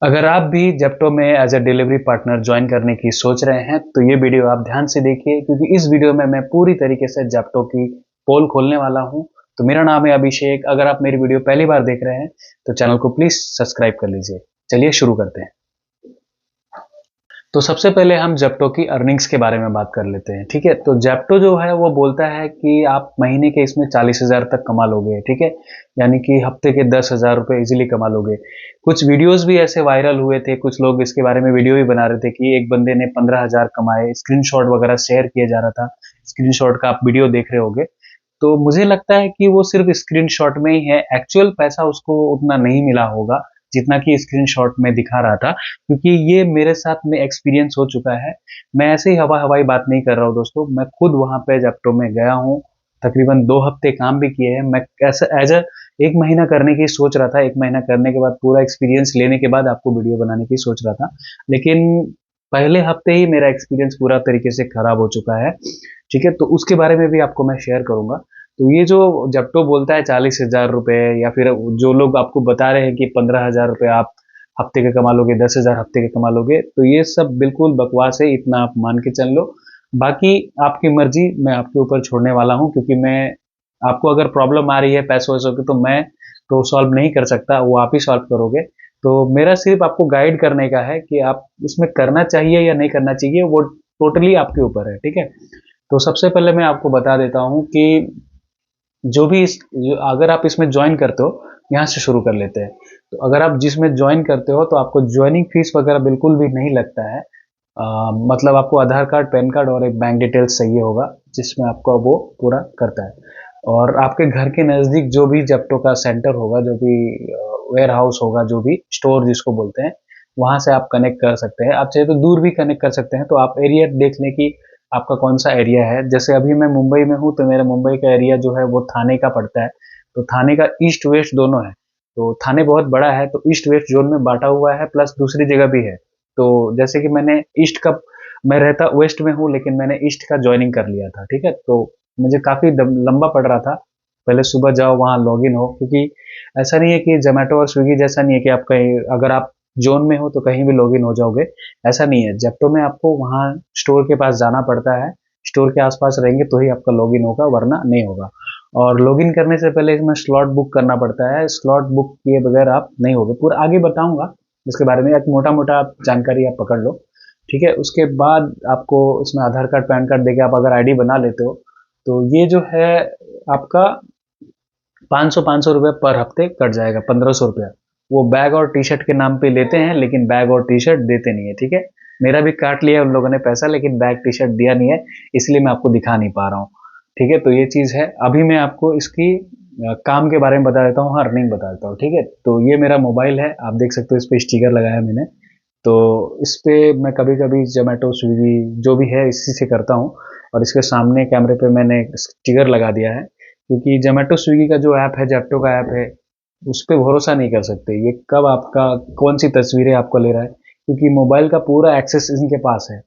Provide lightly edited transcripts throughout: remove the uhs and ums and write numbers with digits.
अगर आप भी जेप्टो में as a delivery partner join करने की सोच रहे हैं तो ये वीडियो आप ध्यान से देखिए, क्योंकि इस वीडियो में मैं पूरी तरीके से जेप्टो की पोल खोलने वाला हूं। तो मेरा नाम है अभिषेक। अगर आप मेरी वीडियो पहली बार देख रहे हैं तो चैनल को प्लीज सब्सक्राइब कर लीजिए। चलिए शुरू करते हैं। तो सबसे पहले हम जेप्टो की अर्निंग्स के बारे में बात कर लेते हैं। ठीक है, तो जेप्टो जो है वो बोलता है कि आप महीने के इसमें 40,000 तक कमा लोगे। ठीक है, यानी कि हफ्ते के 10,000 रुपये इजीली कमा लोगे। कुछ वीडियोस भी ऐसे वायरल हुए थे, कुछ लोग इसके बारे में वीडियो भी बना रहे थे कि एक बंदे ने 15,000 कमाए। स्क्रीनशॉट वगैरह शेयर किया जा रहा था। स्क्रीनशॉट का आप वीडियो देख रहे होगे। तो मुझे लगता है कि वो सिर्फ स्क्रीनशॉट में ही है, एक्चुअल पैसा उसको उतना नहीं मिला होगा जितना कि स्क्रीनशॉट में दिखा रहा था, क्योंकि ये मेरे साथ में एक्सपीरियंस हो चुका है। मैं ऐसे ही हवाई बात नहीं कर रहा हूँ दोस्तों, मैं खुद वहां पे जेप्टो में गया हूँ। तकरीबन 2 हफ्ते काम भी किए हैं। मैं ऐसा एज अ एक महीना करने की सोच रहा था। एक महीना करने के बाद पूरा एक्सपीरियंस लेने के बाद आपको वीडियो बनाने की सोच रहा था, लेकिन पहले हफ्ते ही मेरा एक्सपीरियंस पूरा तरीके से खराब हो चुका है। ठीक है, तो उसके बारे में भी आपको मैं शेयर करूंगा। तो ये जो जेप्टो बोलता है 40,000 रुपए, या फिर जो लोग आपको बता रहे हैं कि 15,000 रुपए आप हफ्ते के कमा लोगे, 10,000 हफ्ते के कमा लोगे, तो ये सब बिल्कुल बकवास है। इतना आप मान के चल लो। बाकी आपकी मर्जी, मैं आपके ऊपर छोड़ने वाला हूँ, क्योंकि मैं आपको अगर प्रॉब्लम आ रही है पैसों वैसों की तो मैं तो सॉल्व नहीं कर सकता, वो आप ही सॉल्व करोगे। तो मेरा सिर्फ आपको गाइड करने का है कि आप इसमें करना चाहिए या नहीं करना चाहिए, वो टोटली आपके ऊपर है। ठीक है, तो सबसे पहले मैं आपको बता देता हूँ कि अगर आप इसमें ज्वाइन करते हो, यहाँ से शुरू कर लेते हैं। तो अगर आप जिसमें ज्वाइन करते हो तो आपको ज्वाइनिंग फीस वगैरह बिल्कुल भी नहीं लगता है। मतलब आपको आधार कार्ड, पैन कार्ड और एक बैंक डिटेल्स चाहिए होगा, जिसमें आपको वो पूरा करता है। और आपके घर के नज़दीक जो भी जेप्टो का सेंटर होगा, जो भी वेयर हाउस होगा, जो भी स्टोर जिसको बोलते हैं, वहां से आप कनेक्ट कर सकते हैं। आप चाहे तो दूर भी कनेक्ट कर सकते हैं। तो आप एरिया देख लें कि आपका कौन सा एरिया है। जैसे अभी मैं मुंबई में हूँ, तो मेरा मुंबई का एरिया जो है वो थाने का पड़ता है। तो थाने का ईस्ट वेस्ट दोनों है। तो थाने बहुत बड़ा है, तो ईस्ट वेस्ट जोन में बांटा हुआ है, प्लस दूसरी जगह भी है। तो जैसे कि मैंने ईस्ट का, मैं रहता वेस्ट में हूँ, लेकिन मैंने ईस्ट का ज्वाइनिंग कर लिया था। ठीक है, तो मुझे काफी लंबा पड़ रहा था। पहले सुबह जाओ, वहाँ लॉग इन हो, क्योंकि ऐसा नहीं है कि जोमेटो और स्विगी जैसा नहीं है कि आप कहीं, अगर आप जोन में हो तो कहीं भी लॉग इन हो जाओगे। ऐसा नहीं है। जेप्टो में आपको वहाँ स्टोर के पास जाना पड़ता है। स्टोर के आसपास रहेंगे तो ही आपका लॉग इन होगा, वरना नहीं होगा। और लॉग इन करने से पहले इसमें स्लॉट बुक करना पड़ता है। स्लॉट बुक किए बगैर आप नहीं होगे। पूरा आगे बताऊंगा इसके बारे में, एक मोटा मोटा जानकारी आप पकड़ लो। ठीक है, उसके बाद आपको इसमें आधार कार्ड, पैन कार्ड देके आप अगर आईडी बना लेते हो, तो ये जो है आपका 500 रुपये पर हफ्ते कट जाएगा, 1,500 रुपया। वो बैग और टी शर्ट के नाम पे लेते हैं, लेकिन बैग और टी शर्ट देते नहीं है। ठीक है, मेरा भी काट लिया उन लोगों ने पैसा, लेकिन बैग टी शर्ट दिया नहीं है, इसलिए मैं आपको दिखा नहीं पा रहा हूँ। ठीक है, तो ये चीज़ है। अभी मैं आपको इसकी काम के बारे में बता देता हूँ, अर्निंग बता देता हूँ। ठीक है, तो ये मेरा मोबाइल है, आप देख सकते हो, इस पर स्टिकर लगाया मैंने। तो इस पे मैं कभी कभी जोमेटो, स्विगी जो भी है इसी से करता हूँ। और इसके सामने कैमरे पे मैंने स्टिकर लगा दिया है, क्योंकि जोमेटो स्विगी का जो ऐप है, जेप्टो का ऐप है, उस पर भरोसा नहीं कर सकते। ये कब आपका कौन सी तस्वीरें आपको ले रहा है, क्योंकि मोबाइल का पूरा एक्सेस इनके पास है।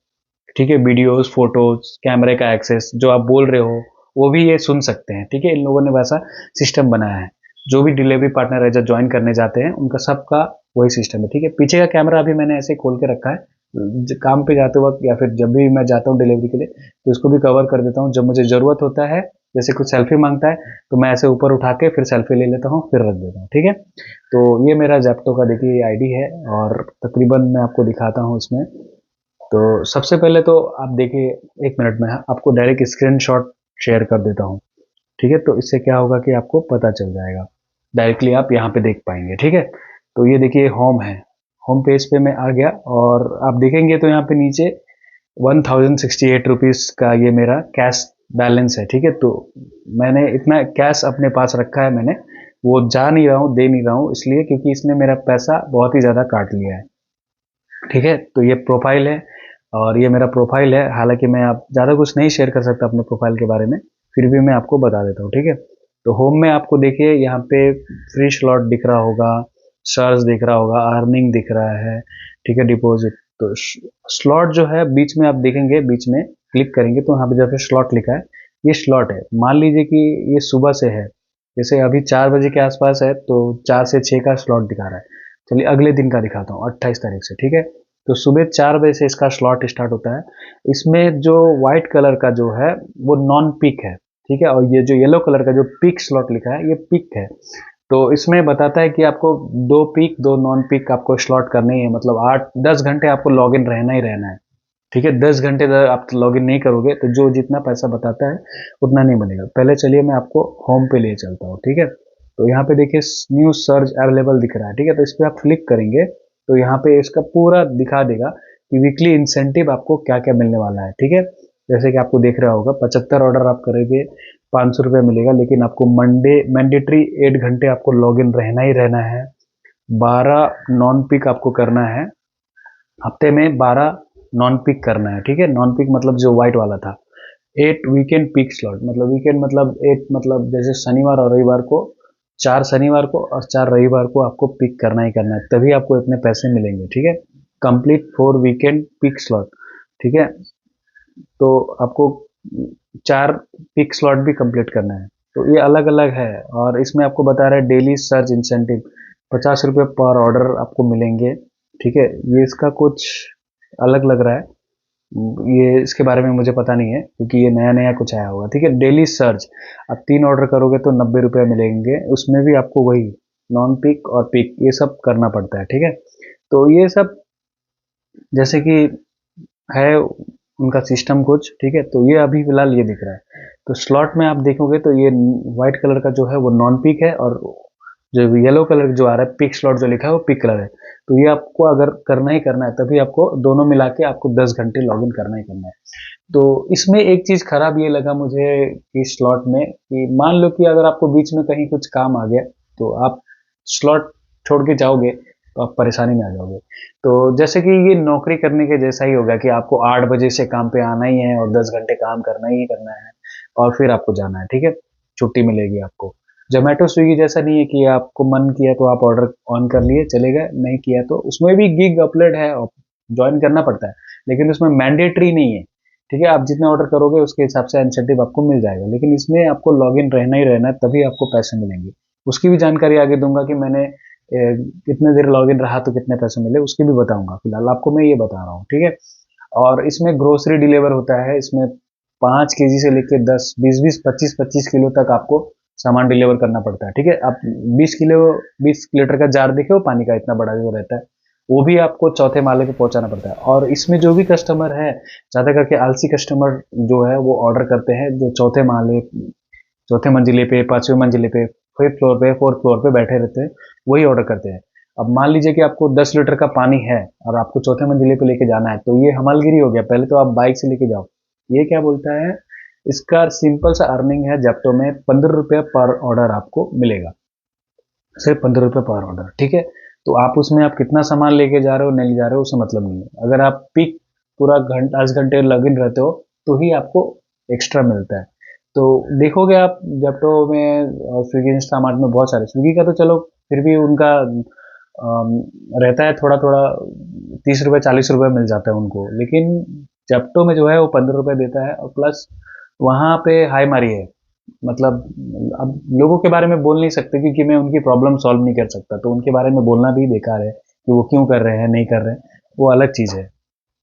ठीक है, वीडियोस, फोटोज, कैमरे का एक्सेस, जो आप बोल रहे हो वो भी ये सुन सकते हैं। ठीक है, इन लोगों ने वैसा सिस्टम बनाया है। जो भी डिलीवरी पार्टनर है जो ज्वाइन करने जाते हैं, उनका सबका वही सिस्टम है। ठीक है, पीछे का कैमरा अभी मैंने ऐसे खोल के रखा है, काम पे जाते वक्त या फिर जब भी मैं जाता हूँ डिलीवरी के लिए, तो इसको भी कवर कर देता हूँ। जब मुझे जरूरत होता है, जैसे कुछ सेल्फी मांगता है, तो मैं ऐसे ऊपर उठा के फिर सेल्फी ले लेता हूँ, फिर रख देता हूँ। ठीक है, तो ये मेरा जेप्टो का देखिए आईडी है, और तकरीबन मैं आपको दिखाता हूँ इसमें। तो सबसे पहले तो आप देखिए, 1 मिनट में आपको डायरेक्ट स्क्रीनशॉट शेयर कर देता हूँ। ठीक है, तो इससे क्या होगा कि आपको पता चल जाएगा, डायरेक्टली आप यहाँ पे देख पाएंगे। ठीक है, तो ये देखिए होम है। होम पेज पे मैं आ गया, और आप देखेंगे तो यहाँ पे नीचे 1,068 रुपीज़ का ये मेरा कैश बैलेंस है। ठीक है, तो मैंने इतना कैश अपने पास रखा है, मैंने वो जा नहीं रहा हूँ, दे नहीं रहा हूँ, इसलिए क्योंकि इसने मेरा पैसा बहुत ही ज़्यादा काट लिया है। ठीक है, तो ये प्रोफाइल है, और ये मेरा प्रोफाइल है। हालांकि मैं आप ज़्यादा कुछ नहीं शेयर कर सकता अपने प्रोफाइल के बारे में, फिर भी मैं आपको बता देता हूँ। ठीक है, तो होम में आपको देखिए यहाँ पे फ्री स्लॉट दिख रहा होगा, सर्च दिख रहा होगा, अर्निंग दिख रहा है। ठीक है, डिपॉजिट। तो स्लॉट जो है बीच में आप देखेंगे, बीच में क्लिक करेंगे तो यहाँ पे जब स्लॉट लिखा है, ये स्लॉट है। मान लीजिए कि ये सुबह से है, जैसे अभी 4 बजे के आसपास है, तो 4 से 6 का स्लॉट दिखा रहा है। चलिए अगले दिन का दिखाता हूँ, 28 तारीख से, ठीक है। तो सुबह 4 बजे से इसका स्लॉट स्टार्ट होता है। इसमें जो व्हाइट कलर का जो है वो नॉन पिक है, ठीक है, और ये जो येलो कलर का जो पिक स्लॉट लिखा है ये पिक है। तो इसमें बताता है कि आपको 2 पिक 2 नॉन पिक आपको स्लॉट करने ही है, मतलब 8-10 घंटे आपको लॉग इन रहना ही रहना है, ठीक है। 10 घंटे आप लॉग इन नहीं करोगे तो जो जितना पैसा बताता है उतना नहीं बनेगा। पहले चलिए मैं आपको होम पे ले चलता हूँ, ठीक है। तो यहाँ पे देखिए न्यू सर्च अवेलेबल दिख रहा है, ठीक है। तो इस पर आप क्लिक करेंगे तो यहाँ पे इसका पूरा दिखा देगा कि वीकली इंसेंटिव आपको क्या क्या मिलने वाला है, ठीक है। जैसे कि आपको दिख रहा होगा 75 ऑर्डर आप करेंगे 500 रुपये मिलेगा, लेकिन आपको मंडे मैंडेटरी 8 घंटे आपको लॉग इन रहना ही रहना है। 12 नॉन पिक आपको करना है, हफ्ते में 12 नॉन पिक करना है, ठीक है। नॉन पिक मतलब जो व्हाइट वाला था। 8 वीकेंड पिक स्लॉट, मतलब वीकेंड मतलब 8 मतलब जैसे शनिवार और रविवार को, 4 शनिवार को और 4 रविवार को आपको पिक करना ही करना है, तभी आपको इतने पैसे मिलेंगे, ठीक है। कंप्लीट 4 वीकेंड पिक स्लॉट, ठीक है। तो आपको 4 पिक स्लॉट भी कंप्लीट करना है। तो ये अलग अलग है, और इसमें आपको बता रहा है डेली सर्च इंसेंटिव 50 रुपये पर ऑर्डर आपको मिलेंगे, ठीक है। ये इसका कुछ अलग लग रहा है, ये इसके बारे में मुझे पता नहीं है क्योंकि ये नया नया कुछ आया होगा, ठीक है। डेली सर्च आप 3 ऑर्डर करोगे तो 90 रुपये मिलेंगे, उसमें भी आपको वही नॉन पिक और पिक ये सब करना पड़ता है, ठीक है। तो ये सब जैसे कि है उनका सिस्टम कुछ, ठीक है। तो ये अभी फिलहाल ये दिख रहा है। तो स्लॉट में आप देखोगे तो ये व्हाइट कलर का जो है वो नॉन पिक है, और जो येलो कलर जो आ रहा है पिक स्लॉट जो लिखा है वो पिक कलर है। तो ये आपको अगर करना ही करना है तभी आपको दोनों मिला के आपको 10 घंटे लॉग इन करना ही करना है। तो इसमें एक चीज़ खराब ये लगा मुझे कि स्लॉट में, कि मान लो कि अगर आपको बीच में कहीं कुछ काम आ गया तो आप स्लॉट छोड़ के जाओगे तो आप परेशानी में आ जाओगे। तो जैसे कि ये नौकरी करने के जैसा ही होगा कि आपको 8 बजे से काम पे आना ही है और 10 घंटे काम करना ही करना है, और फिर आपको जाना है, ठीक है। छुट्टी मिलेगी आपको। जोमेटो स्विगी जैसा नहीं है कि आपको मन किया तो आप ऑर्डर ऑन कर लिए चले गए, नहीं किया तो उसमें भी गिग अपलोड है, ज्वाइन करना पड़ता है, लेकिन उसमें मैंडेटरी नहीं है, ठीक है। आप जितने ऑर्डर करोगे उसके हिसाब से इंसेंटिव आपको मिल जाएगा, लेकिन इसमें आपको लॉग इन रहना ही रहना है तभी आपको पैसे मिलेंगे। उसकी भी जानकारी आगे दूंगा कि मैंने कितने देर लॉग इन रहा तो कितने पैसे मिले, उसकी भी बताऊंगा। फिलहाल आपको मैं ये बता रहा हूँ, ठीक है। और इसमें ग्रोसरी डिलीवर होता है, इसमें 5 केजी से लेके 10 20 20 25 25 किलो तक आपको सामान डिलीवर करना पड़ता है, ठीक है। आप 20 किलो 20 लीटर का जार देखे हो पानी का, इतना बड़ा जो रहता है, वो भी आपको चौथे माले पे पहुंचाना पड़ता है। और इसमें जो भी कस्टमर है, ज्यादा करके आलसी कस्टमर जो है वो ऑर्डर करते हैं जो चौथे माले, चौथे मंजिले पे, 5वें मंजिले पे, 5th फ्लोर पे, 4th फ्लोर पे बैठे रहते हैं, वही ऑर्डर करते हैं। अब मान लीजिए कि आपको 10 लीटर का पानी है और आपको चौथे मंजिले पे लेके जाना है, तो ये हमालगिरी हो गया। पहले तो आप बाइक से लेके जाओ। ये क्या बोलता है, इसका सिंपल सा अर्निंग है जेप्टो में, 15 रुपये पर ऑर्डर आपको मिलेगा, सिर्फ 15 रुपये पर ऑर्डर, ठीक है। तो आप उसमें आप कितना सामान लेके जा रहे हो नहीं ले जा रहे हो उससे मतलब नहीं है। अगर आप पिक पूरा 10 घंटे लॉग इन रहते हो तो ही आपको एक्स्ट्रा मिलता है। तो देखोगे आप जेप्टो में और स्विगी इंस्टामार्ट में बहुत सारे, स्विगी का तो चलो फिर भी उनका रहता है थोड़ा थोड़ा, 30 रुपये 40 रुपये मिल जाता है उनको, लेकिन जेप्टो में जो है वो 15 रुपये देता है, और प्लस वहाँ पे हाई मारी है। मतलब अब लोगों के बारे में बोल नहीं सकते क्योंकि मैं उनकी प्रॉब्लम सॉल्व नहीं कर सकता, तो उनके बारे में बोलना भी बेकार है कि वो क्यों कर रहे हैं नहीं कर रहे हैं, वो अलग चीज़ है,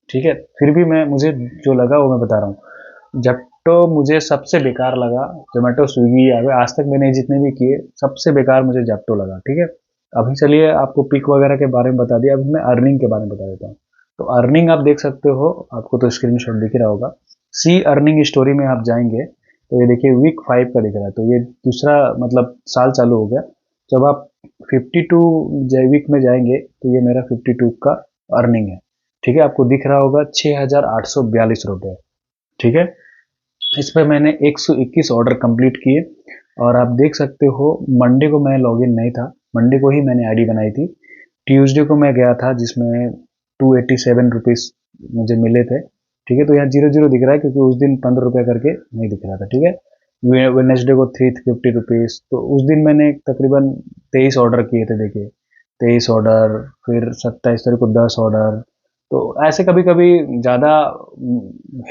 ठीक है। फिर भी मैं मुझे जो लगा वो मैं बता रहा हूँ। जेप्टो मुझे सबसे बेकार लगा, जोमेटो स्विगी आज तक मैंने जितने भी किए सबसे बेकार मुझे जेप्टो लगा, ठीक है। अभी चलिए आपको पिक वगैरह के बारे में बता दिया, अभी मैं अर्निंग के बारे में बता देता हूँ। तो अर्निंग आप देख सकते हो, आपको तो स्क्रीनशॉट दिख रहा होगा। सी अर्निंग स्टोरी में आप जाएंगे तो ये देखिए वीक 5 का दिख रहा है, तो ये दूसरा मतलब साल चालू हो गया। जब आप 52 वीक में जाएंगे तो ये मेरा 52 का अर्निंग है, ठीक है। आपको दिख रहा होगा 6,842 रुपये, ठीक है। इस पर मैंने 121 ऑर्डर कंप्लीट किए, और आप देख सकते हो मंडे को मैं लॉगिन नहीं था, मंडे को ही मैंने आईडी बनाई थी। ट्यूसडे को मैं गया था जिसमें 287 रुपीज़ मुझे मिले थे, ठीक है। तो यहाँ 0 0 दिख रहा है क्योंकि उस दिन 15 रुपये करके नहीं दिख रहा था, ठीक है। वेडनेसडे को 350 रुपीज़, तो उस दिन मैंने तकरीबन 23 ऑर्डर किए थे, देखिए 23 ऑर्डर, फिर 27 तारीख को 10 ऑर्डर। तो ऐसे कभी कभी ज़्यादा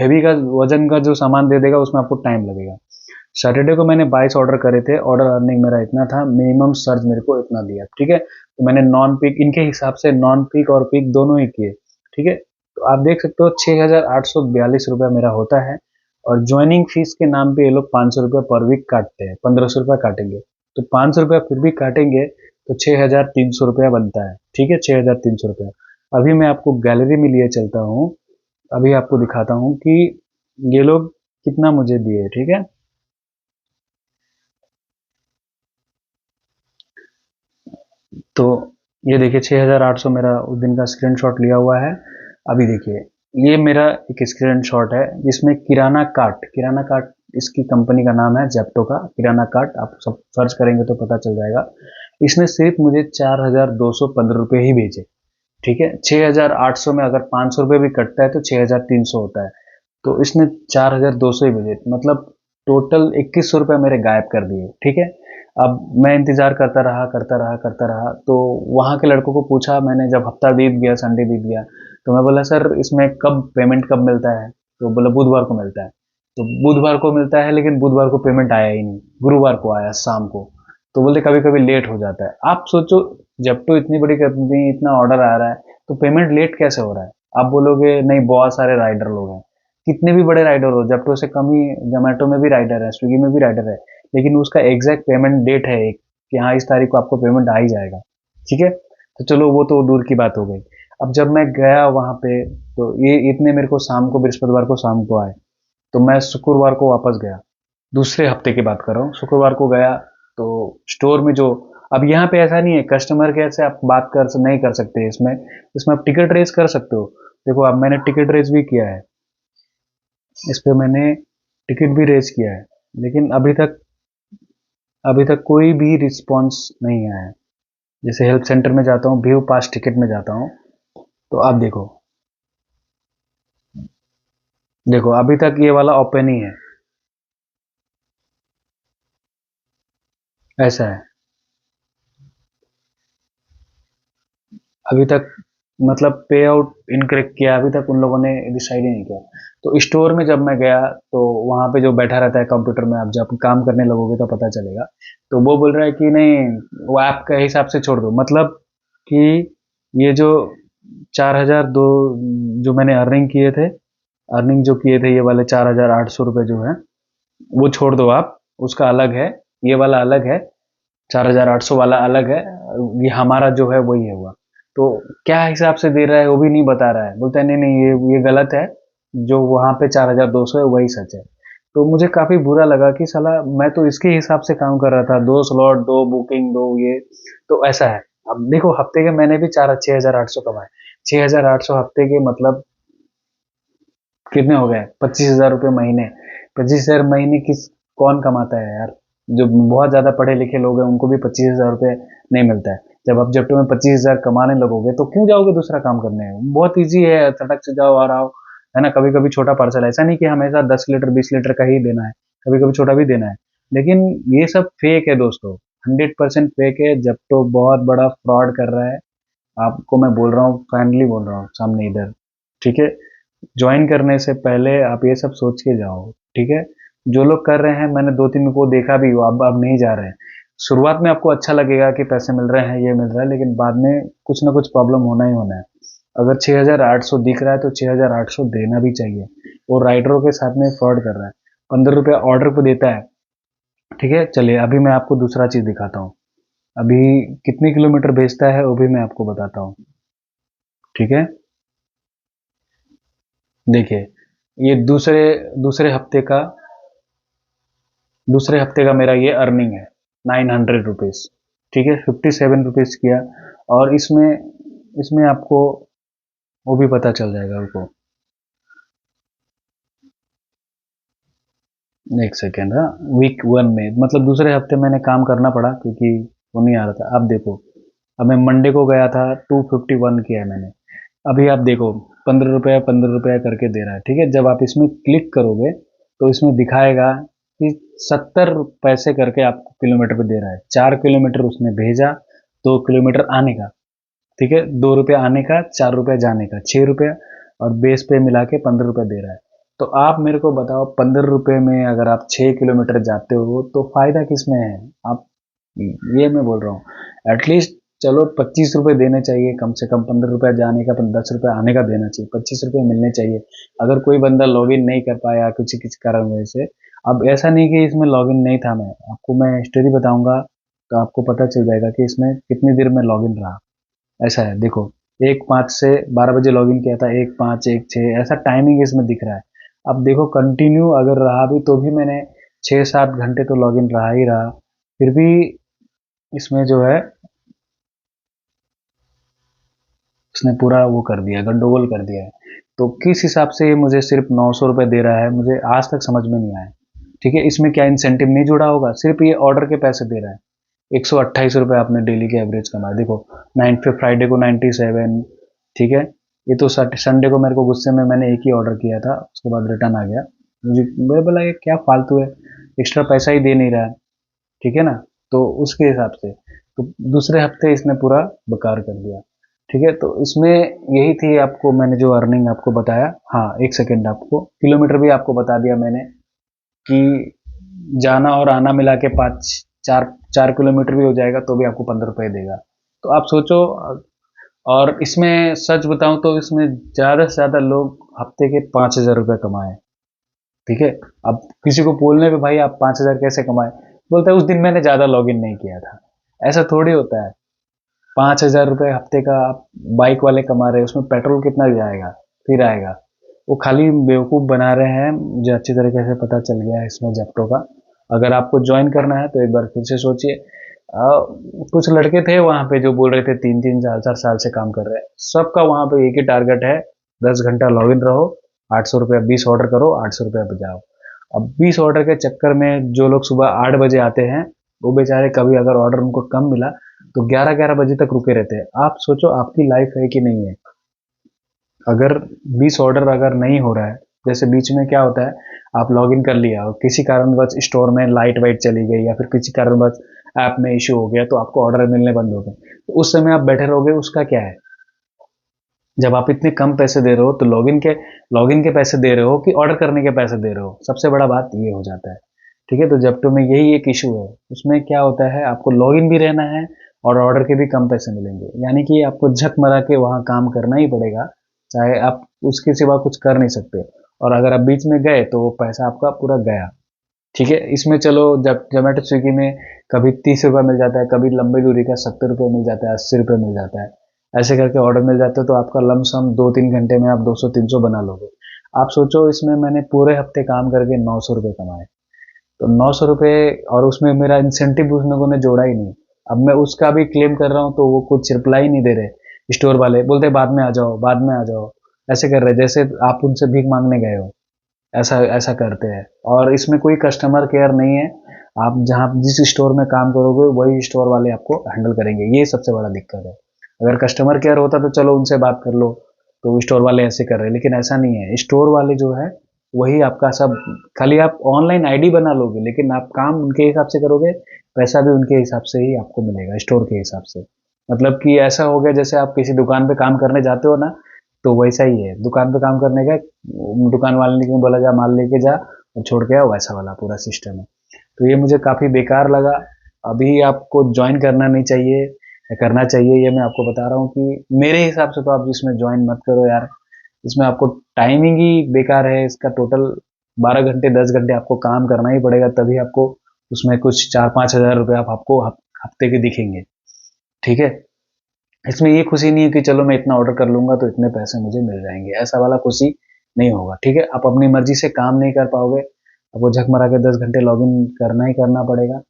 हैवी का वजन का जो सामान दे देगा उसमें आपको टाइम लगेगा। सैटरडे को मैंने 22 ऑर्डर करे थे, ऑर्डर अर्निंग मेरा इतना था, मिनिमम सर्ज मेरे को इतना दिया, ठीक है। तो मैंने नॉन पीक इनके हिसाब से नॉन पीक और पीक दोनों ही किए, ठीक है। तो आप देख सकते हो 6,842 रुपया मेरा होता है, और ज्वाइनिंग फीस के नाम पे ये लोग 500 रुपया पर वीक काटते हैं, 1500 रुपया काटेंगे। तो 500 रुपया फिर भी काटेंगे तो 6,300 रुपया बनता है, ठीक है, 6,300 रुपया। अभी मैं आपको गैलरी में लिए चलता हूँ, अभी आपको दिखाता हूँ कि ये लोग कितना मुझे दिए, ठीक है। तो ये देखिए 6,800 मेरा उस दिन का स्क्रीनशॉट लिया हुआ है। अभी देखिए ये मेरा एक स्क्रीनशॉट है जिसमें किराना कार्ट इसकी कंपनी का नाम है, जेप्टो का किराना कार्ट, आप सब सर्च करेंगे तो पता चल जाएगा। इसने सिर्फ मुझे 4,215 रुपये ही भेजे, ठीक है। 6,800 में अगर 500 रुपये भी कटता है तो 6,300 होता है, तो इसने 4,200 ही भेजे, मतलब टोटल 2,100 रुपये मेरे गायब कर दिए, ठीक है। अब मैं इंतजार करता रहा, तो वहाँ के लड़कों को पूछा मैंने, जब हफ्ता बीत गया, संडे बीत गया, तो मैं बोला सर इसमें कब पेमेंट कब मिलता है, तो बोला बुधवार को मिलता है। तो बुधवार को मिलता है, लेकिन बुधवार को पेमेंट आया ही नहीं, गुरुवार को आया शाम को। तो बोलते कभी कभी लेट हो जाता है। आप सोचो, जब तो इतनी बड़ी कंपनी, इतना ऑर्डर आ रहा है, तो पेमेंट लेट कैसे हो रहा है। आप बोलोगे नहीं बहुत सारे राइडर लोग हैं, कितने भी बड़े राइडर हो, जेप्टो से कम ही जोमेटो में भी राइडर है, स्विगी में भी राइडर है, लेकिन उसका एग्जैक्ट पेमेंट डेट है एक, कि हाँ इस तारीख को आपको पेमेंट आ ही जाएगा, ठीक है। तो चलो वो तो दूर की बात हो गई। अब जब मैं गया वहां पे, तो ये इतने मेरे को शाम को, बृहस्पतिवार को शाम को आए, तो मैं शुक्रवार को वापस गया, दूसरे हफ्ते की बात कर रहा हूँ। शुक्रवार को गया तो स्टोर में जो, अब यहाँ पे ऐसा नहीं है, कस्टमर केयर से आप बात कर नहीं कर सकते, इसमें इसमें आप टिकट रेज कर सकते हो। देखो अब मैंने टिकट रेज भी किया है, इस पे मैंने टिकट भी रेज किया है, लेकिन अभी तक कोई भी रिस्पॉन्स नहीं आया है। जैसे हेल्प सेंटर में जाता हूँ, व्यू पास टिकट में जाता हूँ, तो आप देखो, देखो अभी तक ये वाला ओपन ही है, ऐसा है अभी तक, मतलब पे आउट इनकरेक्ट किया, अभी तक उन लोगों ने डिसाइड ही नहीं किया। तो स्टोर में जब मैं गया, तो वहाँ पे जो बैठा रहता है कंप्यूटर में, आप जब काम करने लगोगे तो पता चलेगा, तो वो बोल रहा है कि नहीं, वो ऐप के हिसाब से छोड़ दो, मतलब कि ये जो 4,002 जो मैंने अर्निंग किए थे, अर्निंग जो किए थे, ये वाले 4,800 रुपये जो है, वो छोड़ दो आप, उसका अलग है, ये वाला अलग है, 4,800 वाला अलग है, ये हमारा जो है वही है हुआ। तो क्या हिसाब से दे रहा है वो भी नहीं बता रहा है, बोलता है नहीं नहीं ये गलत है, जो वहां पे 4,200 है वही सच है। तो मुझे काफी बुरा लगा कि साला मैं तो इसके हिसाब से काम कर रहा था, 2 स्लॉट, 2 बुकिंग, 2 ये, तो ऐसा है। अब देखो हफ्ते के मैंने भी 6,800 कमाए, 6,800 हफ्ते के, मतलब कितने हो गए, 25,000 रुपये महीने। 25,000 महीने किस, कौन कमाता है यार। जो बहुत ज्यादा पढ़े लिखे लोग हैं उनको भी 25,000 रुपये नहीं मिलता है। जब आप जेप्टो में 25,000 कमाने लगोगे तो क्यों जाओगे दूसरा काम करने, बहुत ईजी है, सड़क से जाओ और आओ, है ना। कभी कभी छोटा पार्सल, ऐसा नहीं कि हमेशा 10 लीटर 20 लीटर का ही देना है, कभी कभी छोटा भी देना है। लेकिन ये सब फेक है दोस्तों, 100% फेक है। जेप्टो बहुत बड़ा फ्रॉड कर रहा है, आपको मैं बोल रहा हूँ, फाइनली बोल रहा हूँ सामने इधर, ठीक है। ज्वाइन करने से पहले आप ये सब सोच के जाओ, ठीक है। जो लोग कर रहे हैं, मैंने 2-3 को देखा भी, वो अब नहीं जा रहे हैं। शुरुआत में आपको अच्छा लगेगा कि पैसे मिल रहे हैं, ये मिल रहा है, लेकिन बाद में कुछ ना कुछ प्रॉब्लम होना ही होना है। अगर 6,800 दिख रहा है तो 6,800 देना भी चाहिए। वो राइडरों के साथ में फ्रॉड कर रहा है, 15 रुपया ऑर्डर को देता है, ठीक है। चलिए अभी मैं आपको दूसरा चीज दिखाता हूँ, अभी कितने किलोमीटर भेजता है वो भी मैं आपको बताता हूँ, ठीक है। देखिए ये दूसरे हफ्ते का मेरा ये अर्निंग है, 900 रुपीज़, ठीक है, 57 रुपीज़ किया। और इसमें इसमें आपको वो भी पता चल जाएगा, रुको एक सेकेंड। हाँ, वीक 1 में, मतलब दूसरे हफ्ते मैंने काम करना पड़ा क्योंकि वो नहीं आ रहा था। अब देखो, अब मैं मंडे को गया था, 251 किया है मैंने। अभी आप देखो 15 रुपया करके दे रहा है, ठीक है। जब आप इसमें क्लिक करोगे तो इसमें दिखाएगा कि 70 पैसे करके आपको किलोमीटर पे दे रहा है। 4 किलोमीटर उसने भेजा, 2 किलोमीटर आने का, ठीक है, 2 रुपया आने का, 4 रुपया जाने का, 6 रुपया, और बेस पे मिला के 15 रुपया दे रहा है। तो आप मेरे को बताओ, 15 रुपये में अगर आप 6 किलोमीटर जाते हो तो फायदा किस में है? आप, ये मैं बोल रहा हूँ, एटलीस्ट चलो 25 रुपये देने चाहिए कम से कम। 15 रुपया जाने का, 10 रुपये आने का देना चाहिए, 25 रुपये मिलने चाहिए। अगर कोई बंदा लॉग इन नहीं कर पाया किसी किसी कारण वजह से, अब ऐसा नहीं कि इसमें लॉग इन नहीं था, मैं आपको मैं हिस्ट्री बताऊंगा तो आपको पता चल जाएगा कि इसमें कितनी देर में लॉग इन रहा। ऐसा है, देखो, 1:05 से 12 बजे लॉगिन किया था, 1:05, 1:06, ऐसा टाइमिंग इसमें दिख रहा है। अब देखो, कंटिन्यू अगर रहा भी तो भी मैंने 6-7 घंटे तो लॉगिन रहा ही रहा, फिर भी इसमें जो है उसने पूरा वो कर दिया, गंडोगोल कर दिया है। तो किस हिसाब से ये मुझे सिर्फ 900 रुपये दे रहा है, मुझे आज तक समझ में नहीं आया। ठीक है, इसमें क्या इंसेंटिव नहीं जुड़ा होगा? सिर्फ ये ऑर्डर के पैसे दे रहा है। 128 रुपये आपने डेली के एवरेज कमाया, देखो। 9 पे फ्राइडे को 97। ठीक है, ये तो संडे को मेरे को गुस्से में मैंने एक ही ऑर्डर किया था, उसके बाद रिटर्न आ गया। मुझे मैं बोला ये क्या फालतू है, एक्स्ट्रा पैसा ही दे नहीं रहा है। ठीक है ना? तो उसके हिसाब से तो दूसरे हफ्ते इसने पूरा बेकार कर दिया। ठीक है, तो इसमें यही थी, आपको मैंने जो अर्निंग आपको बताया। हाँ, एक सेकेंड, आपको किलोमीटर भी आपको बता दिया मैंने कि जाना और आना मिला के 4 किलोमीटर भी हो जाएगा तो भी आपको 15 रुपये देगा। तो आप सोचो। और इसमें सच बताऊं तो इसमें ज़्यादा से ज़्यादा लोग हफ्ते के 5,000 रुपये कमाए। ठीक है, अब किसी को बोलने पे भाई आप 5,000 कैसे कमाए, बोलता है उस दिन मैंने ज़्यादा लॉगिन नहीं किया था। ऐसा थोड़ी होता है। 5,000 रुपये हफ्ते का आप बाइक वाले कमा रहे हैं, उसमें पेट्रोल कितना जाएगा, फिर आएगा। वो खाली बेवकूफ़ बना रहे हैं, मुझे अच्छी तरीके से पता चल गया है इसमें जेप्टो का। अगर आपको ज्वाइन करना है तो एक बार फिर से सोचिए। कुछ लड़के थे वहाँ पे जो बोल रहे थे 3-3, 4-4 साल से काम कर रहे हैं, सबका वहाँ पे एक ही टारगेट है, 10 घंटा लॉगिन रहो, 800 रुपया, 20 ऑर्डर करो, 800 रुपया बचाओ। अब 20 ऑर्डर के चक्कर में जो लोग सुबह 8 बजे आते हैं, वो बेचारे कभी अगर ऑर्डर उनको कम मिला तो 11-11 बजे तक रुके रहते हैं। आप सोचो आपकी लाइफ है कि नहीं है। अगर 20 ऑर्डर अगर नहीं हो रहा है, जैसे बीच में क्या होता है, आप लॉग इन कर लिया और किसी कारणवश स्टोर में लाइट वाइट चली गई या फिर किसी कारणवश ऐप में इश्यू हो गया तो आपको ऑर्डर मिलने बंद हो गए, तो उस समय आप बैठे रहोगे, उसका क्या है? जब आप इतने कम पैसे दे रहे हो तो लॉगिन के पैसे दे रहे हो कि ऑर्डर करने के पैसे दे रहे हो? सबसे बड़ा बात ये हो जाता है। ठीक है, तो जेप्टो में यही एक इशू है। उसमें क्या होता है, आपको लॉगिन भी रहना है और ऑर्डर के भी कम पैसे मिलेंगे, यानी कि आपको झक मरा के वहाँ काम करना ही पड़ेगा, चाहे आप उसके सिवा कुछ कर नहीं सकते। और अगर आप बीच में गए तो वो पैसा आपका पूरा गया। ठीक है, इसमें चलो जब जोमेटो स्विगी में कभी 30 रुपये मिल जाता है, कभी लंबी दूरी का 70 रुपये मिल जाता है, 80 रुपये मिल जाता है, ऐसे करके ऑर्डर मिल जाते हो तो आपका लमसम 2-3 घंटे में आप 200-300 बना लोगे। आप सोचो, इसमें मैंने पूरे हफ्ते काम करके 900 रुपये कमाए। तो 900 रुपये, और उसमें मेरा इंसेंटिव उस लोगों ने जोड़ा ही नहीं। अब मैं उसका भी क्लेम कर रहा हूँ तो वो कुछ रिप्लाई नहीं दे रहे। स्टोर वाले बोलते बाद में आ जाओ, बाद में आ जाओ, ऐसे कर रहे जैसे आप उनसे भीख मांगने गए हो। ऐसा ऐसा करते हैं, और इसमें कोई कस्टमर केयर नहीं है। आप जहाँ जिस स्टोर में काम करोगे वही स्टोर वाले आपको हैंडल करेंगे, ये सबसे बड़ा दिक्कत है। अगर कस्टमर केयर होता तो चलो उनसे बात कर लो, तो स्टोर वाले ऐसे कर रहे हैं, लेकिन ऐसा नहीं है। स्टोर वाले जो है वही आपका सब, खाली आप ऑनलाइन आईडी बना लोगे लेकिन आप काम उनके हिसाब से करोगे, पैसा भी उनके हिसाब से ही आपको मिलेगा, स्टोर के हिसाब से। मतलब कि ऐसा हो गया जैसे आप किसी दुकान पे काम करने जाते हो ना, तो वैसा ही है। दुकान पे काम करने का, दुकान वाले ने बोला जा माल लेके जा और छोड़ के आ, वैसा वाला पूरा सिस्टम है। तो ये मुझे काफ़ी बेकार लगा। अभी आपको ज्वाइन करना नहीं चाहिए या करना चाहिए, ये मैं आपको बता रहा हूँ कि मेरे हिसाब से तो आप इसमें ज्वाइन मत करो यार। इसमें आपको टाइमिंग ही बेकार है इसका। टोटल 12 घंटे 10 घंटे आपको काम करना ही पड़ेगा, तभी आपको उसमें कुछ 4-5 हज़ार रुपये आपको हफ्ते के दिखेंगे। ठीक है, इसमें ये खुशी नहीं है कि चलो मैं इतना ऑर्डर कर लूंगा तो इतने पैसे मुझे मिल जाएंगे, ऐसा वाला खुशी नहीं होगा। ठीक है, आप अपनी मर्जी से काम नहीं कर पाओगे, आपको झक मरा के 10 घंटे लॉगिन करना ही करना पड़ेगा।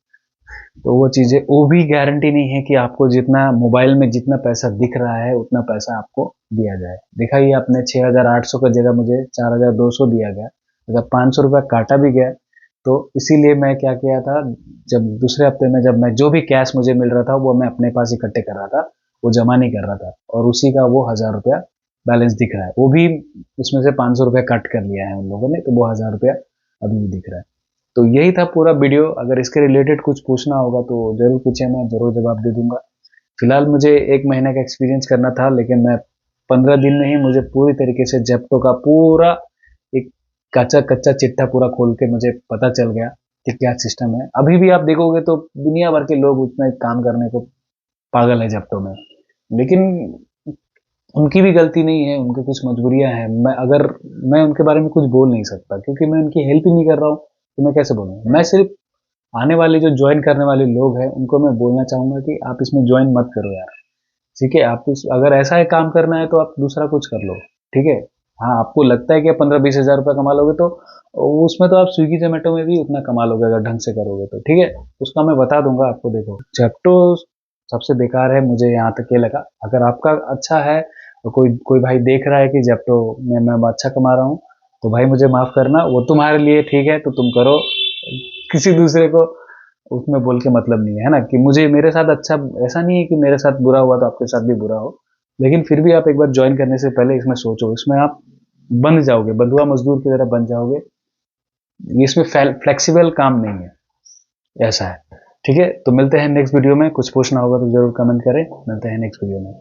तो वो चीज़ें, वो भी गारंटी नहीं है कि आपको जितना मोबाइल में जितना पैसा दिख रहा है उतना पैसा आपको दिया जाए। देखा ही आपने, 6,800 की जगह मुझे 4,200 दिया गया। अगर 500 रुपया काटा भी गया तो इसीलिए मैं क्या किया था, जब दूसरे हफ्ते में जब मैं जो भी कैश मुझे मिल रहा था वो मैं अपने पास इकट्ठे कर रहा था, वो जमा नहीं कर रहा था, और उसी का वो 1,000 रुपया बैलेंस दिख रहा है। वो भी उसमें से 500 रुपया कट कर लिया है उन लोगों ने, तो वो 1,000 रुपया अभी भी दिख रहा है। तो यही था पूरा वीडियो। अगर इसके रिलेटेड कुछ पूछना होगा तो ज़रूर पूछे, मैं ज़रूर जवाब दे दूंगा। फिलहाल मुझे 1 महीने का एक्सपीरियंस करना था, लेकिन मैं 15 दिन में ही मुझे पूरी तरीके से जेप्टो का पूरा एक कच्चा कच्चा चिट्ठा पूरा खोल के मुझे पता चल गया कि क्या सिस्टम है। अभी भी आप देखोगे तो दुनिया भर के लोग उसमें काम करने को पागल है ज़ेप्टो में। लेकिन उनकी भी गलती नहीं है, उनकी कुछ मजबूरियाँ हैं। मैं उनके बारे में कुछ बोल नहीं सकता क्योंकि मैं उनकी हेल्प ही नहीं कर रहा हूँ, तो मैं कैसे बोलूँगा? मैं सिर्फ़ आने वाले जो जॉइन करने वाले लोग हैं, उनको मैं बोलना चाहूँगा कि आप इसमें जॉइन मत करो यार, ठीक है? आप इस अगर ऐसा है काम करना है तो आप दूसरा कुछ कर लो, ठीक है? हाँ, आपको लगता है कि आप 15-20 हज़ार रुपये कमा लोगे तो उसमें तो आप स्विगी, ज़ोमैटो में भी उतना कमा लोगे अगर ढंग से करोगे तो, ठीक है? उसका मैं बता दूँगा आपको। देखो, ज़ेप्टो सबसे बेकार है, मुझे यहाँ तक ये लगा। अगर आपका अच्छा है और कोई कोई भाई देख रहा है कि ज़ेप्टो में मैं अच्छा कमा रहा हूँ, तो भाई मुझे माफ़ करना, वो तुम्हारे लिए ठीक है तो तुम करो। किसी दूसरे को उसमें बोल के मतलब नहीं है ना, कि मुझे मेरे साथ अच्छा, ऐसा नहीं है कि मेरे साथ बुरा हुआ तो आपके साथ भी बुरा हो। लेकिन फिर भी आप एक बार जॉइन करने से पहले इसमें सोचो, इसमें आप बंध जाओगे, बंधुआ मजदूर की तरह बन जाओगे। इसमें फ्लेक्सिबल काम नहीं है, ऐसा है। ठीक है, तो मिलते हैं नेक्स्ट वीडियो में। कुछ पूछना होगा तो जरूर कमेंट करें। मिलते हैं नेक्स्ट वीडियो में।